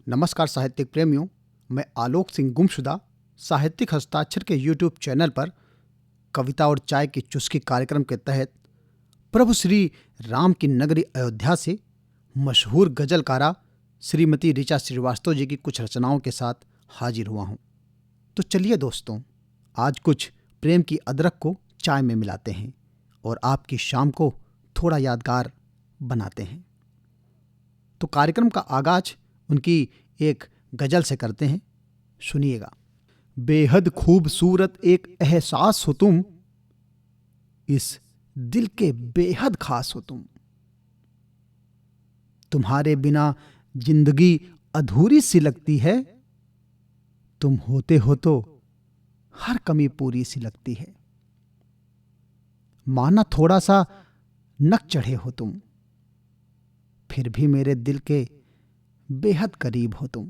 नमस्कार साहित्यिक प्रेमियों, मैं आलोक सिंह गुमशुदा साहित्यिक हस्ताक्षर के यूट्यूब चैनल पर कविता और चाय की चुस्की कार्यक्रम के तहत प्रभु श्री राम की नगरी अयोध्या से मशहूर गजलकारा श्रीमती ऋचा श्रीवास्तव जी की कुछ रचनाओं के साथ हाजिर हुआ हूँ। तो चलिए दोस्तों, आज कुछ प्रेम की अदरक को चाय में मिलाते हैं और आपकी शाम को थोड़ा यादगार बनाते हैं। तो कार्यक्रम का आगाज उनकी एक गजल से करते हैं, सुनिएगा। बेहद खूबसूरत एक एहसास हो तुम, इस दिल के बेहद खास हो तुम। तुम्हारे बिना जिंदगी अधूरी सी लगती है, तुम होते हो तो हर कमी पूरी सी लगती है। माना थोड़ा सा नक चढ़े हो तुम, फिर भी मेरे दिल के बेहद करीब हो तुम।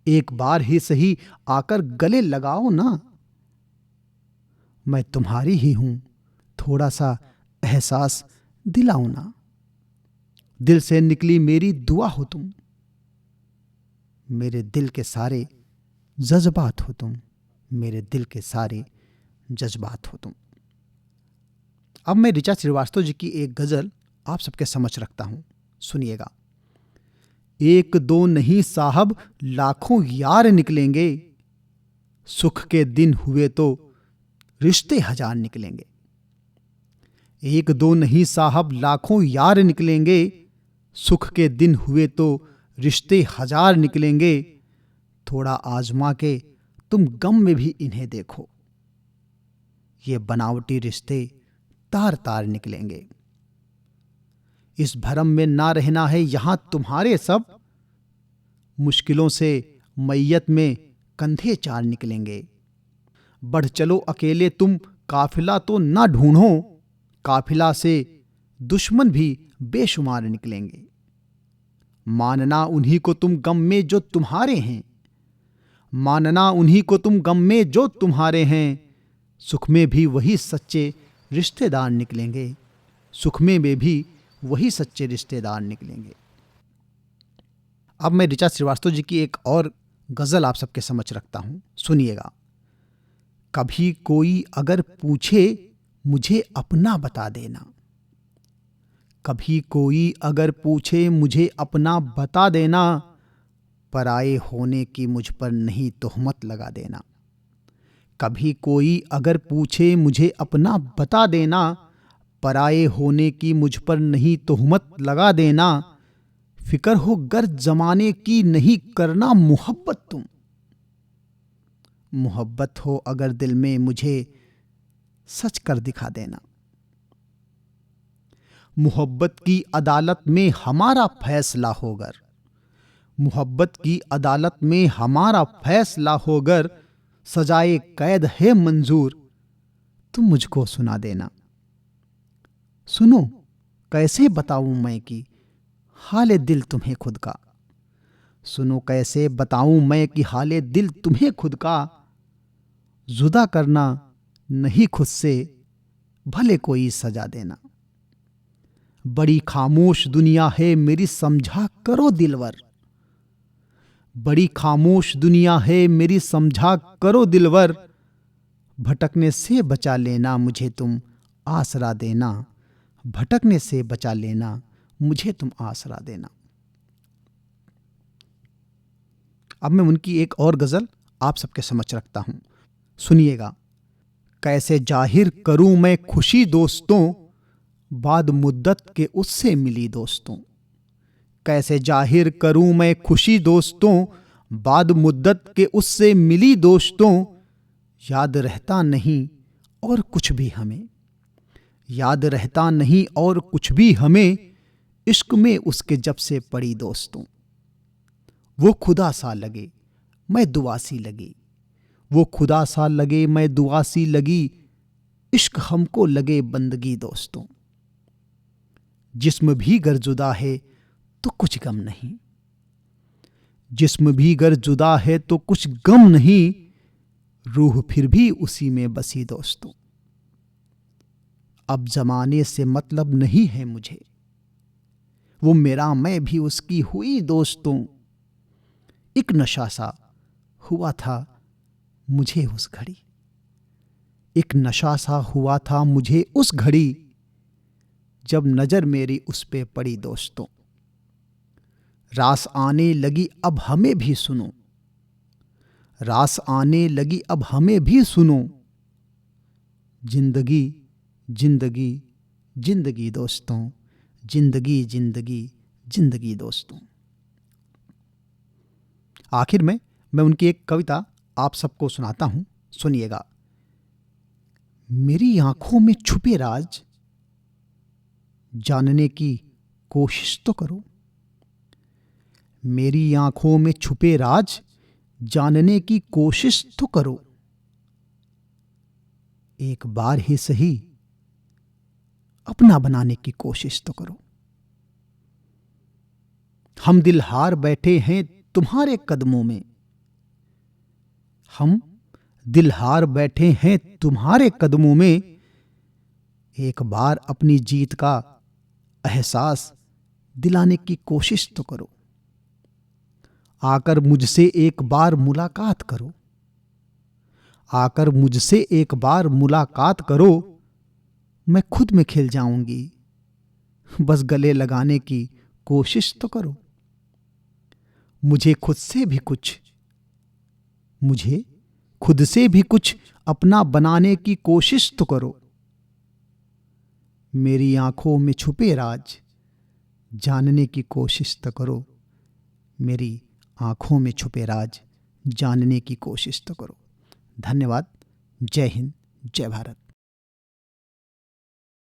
एक बार ही सही आकर गले लगाओ ना, मैं तुम्हारी ही हूं, थोड़ा सा एहसास दिलाओ ना। दिल से निकली मेरी दुआ हो तुम, मेरे दिल के सारे जज्बात हो तुम, मेरे दिल के सारे जज्बात हो तुम। अब मैं ऋचा श्रीवास्तव जी की एक गजल आप सबके समझ रखता हूं, सुनिएगा। एक दो नहीं साहब लाखों यार निकलेंगे, सुख के दिन हुए तो रिश्ते हजार निकलेंगे। एक दो नहीं साहब लाखों यार निकलेंगे, सुख के दिन हुए तो रिश्ते हजार निकलेंगे। थोड़ा आजमा के तुम गम में भी इन्हें देखो, ये बनावटी रिश्ते तार तार निकलेंगे। इस भरम में ना रहना है यहां तुम्हारे सब, मुश्किलों से मैयत में कंधे चार निकलेंगे। बढ़ चलो अकेले तुम काफिला तो ना ढूंढो, काफिला से दुश्मन भी बेशुमार निकलेंगे। मानना उन्हीं को तुम गम में जो तुम्हारे हैं, मानना उन्हीं को तुम गम में जो तुम्हारे हैं। सुख में भी वही सच्चे रिश्तेदार निकलेंगे, सुख में भी वही सच्चे रिश्तेदार निकलेंगे। अब मैं ऋचा श्रीवास्तव जी की एक और गजल आप सबके समझ रखता हूं, सुनिएगा। कभी कोई अगर पूछे मुझे अपना बता देना, कभी कोई अगर पूछे मुझे अपना बता देना, पराये होने की मुझ पर नहीं तोहमत लगा देना। कभी कोई अगर पूछे मुझे अपना बता देना, पराये होने की मुझ पर नहीं तोहमत लगा देना। फिक्र हो गर जमाने की नहीं करना मोहब्बत तुम, मोहब्बत हो अगर दिल में मुझे सच कर दिखा देना। मोहब्बत की अदालत में हमारा फैसला होगर, मोहब्बत की अदालत में हमारा फैसला होगर। सजाए कैद है मंजूर, तुम मुझको सुना देना। सुनो कैसे बताऊं मैं कि हाले दिल तुम्हें खुद का, सुनो कैसे बताऊं मैं कि हाले दिल तुम्हें खुद का। जुदा करना नहीं खुद से, भले कोई सजा देना। बड़ी खामोश दुनिया है मेरी समझा करो दिलवर, बड़ी खामोश दुनिया है मेरी समझा करो दिलवर। भटकने से बचा लेना मुझे तुम आसरा देना, भटकने से बचा लेना मुझे तुम आसरा देना। अब मैं उनकी एक और गजल आप सबके समझ रखता हूं, सुनिएगा। कैसे जाहिर करूं मैं खुशी दोस्तों, बाद मुद्दत के उससे मिली दोस्तों। कैसे जाहिर करूं मैं खुशी दोस्तों, बाद मुद्दत के उससे मिली दोस्तों। याद रहता नहीं और कुछ भी हमें, याद रहता नहीं और कुछ भी हमें, इश्क में उसके जब से पड़ी दोस्तों। वो खुदा सा लगे मैं दुआ सी लगी, वो खुदा सा लगे मैं दुआ सी लगी। इश्क हमको लगे बंदगी दोस्तों। जिस्म भी गर जुदा है तो कुछ गम नहीं, जिस्म भी गर जुदा है तो कुछ गम नहीं। रूह फिर भी उसी में बसी दोस्तों। अब जमाने से मतलब नहीं है मुझे, वो मेरा मैं भी उसकी हुई दोस्तों। एक नशा सा हुआ था मुझे उस घड़ी, एक नशा सा हुआ था मुझे उस घड़ी, जब नजर मेरी उस पे पड़ी दोस्तों। रास आने लगी अब हमें भी सुनो, रास आने लगी अब हमें भी सुनो, जिंदगी जिंदगी जिंदगी दोस्तों, जिंदगी जिंदगी जिंदगी दोस्तों। आखिर में मैं उनकी एक कविता आप सबको सुनाता हूं, सुनिएगा। मेरी आंखों में छुपे राज जानने की कोशिश तो करो, मेरी आंखों में छुपे राज जानने की कोशिश तो करो, एक बार ही सही अपना बनाने की कोशिश तो करो। हम दिल हार बैठे हैं तुम्हारे कदमों में, हम दिल हार बैठे हैं तुम्हारे कदमों में, एक बार अपनी जीत का एहसास दिलाने की कोशिश तो करो। आकर मुझसे एक बार मुलाकात करो, आकर मुझसे एक बार मुलाकात करो, मैं खुद में खिल जाऊंगी, बस गले लगाने की कोशिश तो करो। मुझे खुद से भी कुछ अपना बनाने की कोशिश तो करो, मेरी आंखों में छुपे राज जानने की कोशिश तो करो, मेरी आंखों में छुपे राज जानने की कोशिश तो करो। धन्यवाद। जय हिंद, जय भारत।